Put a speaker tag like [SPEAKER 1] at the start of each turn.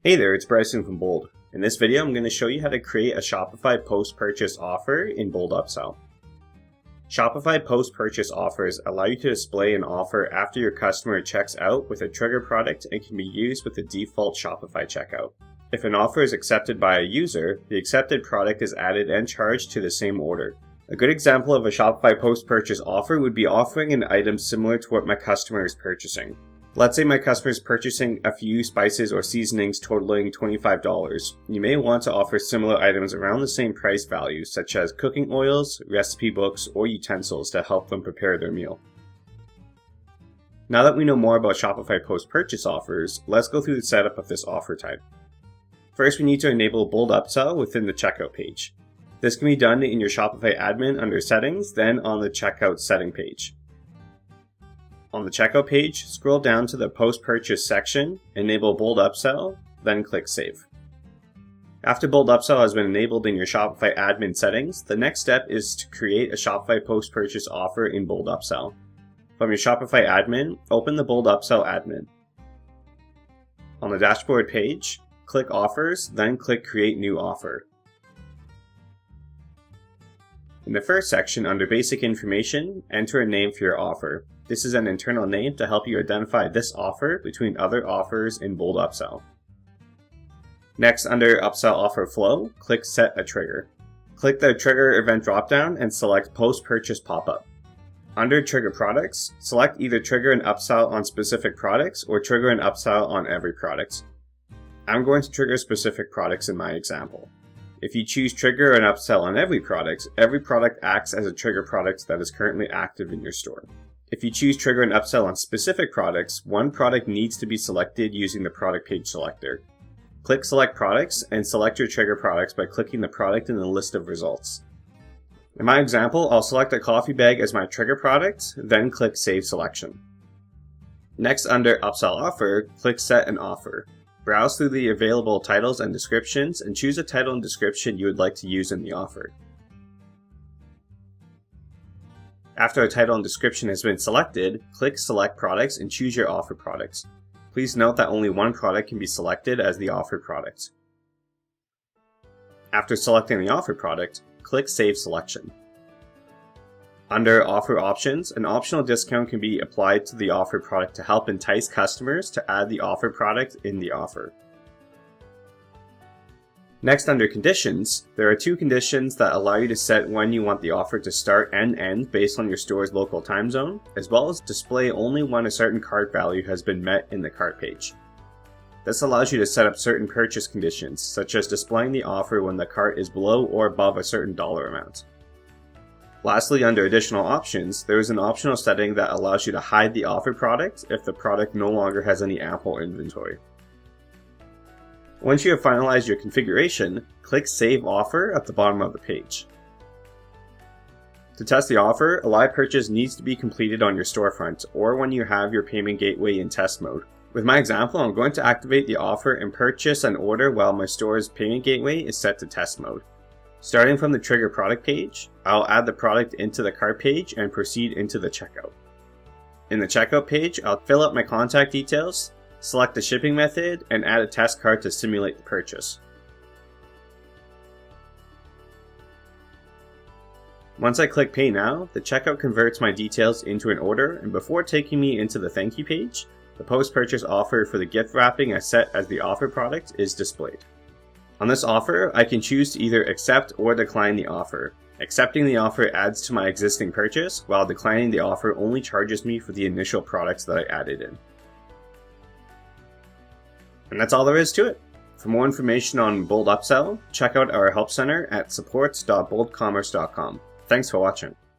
[SPEAKER 1] Hey there, it's Brysen from Bold. In this video, I'm going to show you how to create a Shopify Post Purchase offer in Bold Upsell. Shopify Post Purchase offers allow you to display an offer after your customer checks out with a trigger product and can be used with the default Shopify checkout. If an offer is accepted by a user, the accepted product is added and charged to the same order. A good example of a Shopify Post Purchase offer would be offering an item similar to what my customer is purchasing. Let's say my customer is purchasing a few spices or seasonings totaling $25. You may want to offer similar items around the same price value, such as cooking oils, recipe books, or utensils to help them prepare their meal. Now that we know more about Shopify Post Purchase offers, let's go through the setup of this offer type. First, we need to enable Bold Upsell within the checkout page. This can be done in your Shopify admin under Settings, then on the Checkout setting page. On the checkout page, scroll down to the post-purchase section, enable Bold Upsell, then click Save. After Bold Upsell has been enabled in your Shopify admin settings, the next step is to create a Shopify post-purchase offer in Bold Upsell. From your Shopify admin, open the Bold Upsell admin. On the dashboard page, click Offers, then click Create New Offer. In the first section, under Basic Information, enter a name for your offer. This is an internal name to help you identify this offer between other offers in Bold Upsell. Next, under Upsell Offer Flow, click Set a Trigger. Click the Trigger Event dropdown and select Post Purchase Pop-up. Under Trigger Products, select either Trigger an Upsell on specific products or Trigger an Upsell on every product. I'm going to trigger specific products in my example. If you choose Trigger an Upsell on every product acts as a trigger product that is currently active in your store. If you choose Trigger an Upsell on specific products, one product needs to be selected using the product page selector. Click Select Products and select your trigger products by clicking the product in the list of results. In my example, I'll select a coffee bag as my trigger product, then click Save Selection. Next, under Upsell Offer, click Set an Offer. Browse through the available titles and descriptions and choose a title and description you would like to use in the offer. After a title and description has been selected, click Select Products and choose your offer products. Please note that only one product can be selected as the offer product. After selecting the offer product, click Save Selection. Under Offer Options, an optional discount can be applied to the offer product to help entice customers to add the offer product in the offer. Next, under Conditions, there are two conditions that allow you to set when you want the offer to start and end based on your store's local time zone, as well as display only when a certain cart value has been met in the cart page. This allows you to set up certain purchase conditions, such as displaying the offer when the cart is below or above a certain dollar amount. Lastly, under Additional Options, there is an optional setting that allows you to hide the offer product if the product no longer has any ample inventory. Once you have finalized your configuration, click Save Offer at the bottom of the page. To test the offer, a live purchase needs to be completed on your storefront or when you have your payment gateway in test mode. With my example, I'm going to activate the offer and purchase an order while my store's payment gateway is set to test mode. Starting from the Trigger Product page, I'll add the product into the cart page and proceed into the checkout. In the checkout page, I'll fill out my contact details, select the shipping method, and add a test cart to simulate the purchase. Once I click Pay Now, the checkout converts my details into an order, and before taking me into the thank you page, the post-purchase offer for the gift wrapping I set as the offer product is displayed. On this offer, I can choose to either accept or decline the offer. Accepting the offer adds to my existing purchase, while declining the offer only charges me for the initial products that I added in. And that's all there is to it. For more information on Bold Upsell, check out our help center at supports.boldcommerce.com. Thanks for watching.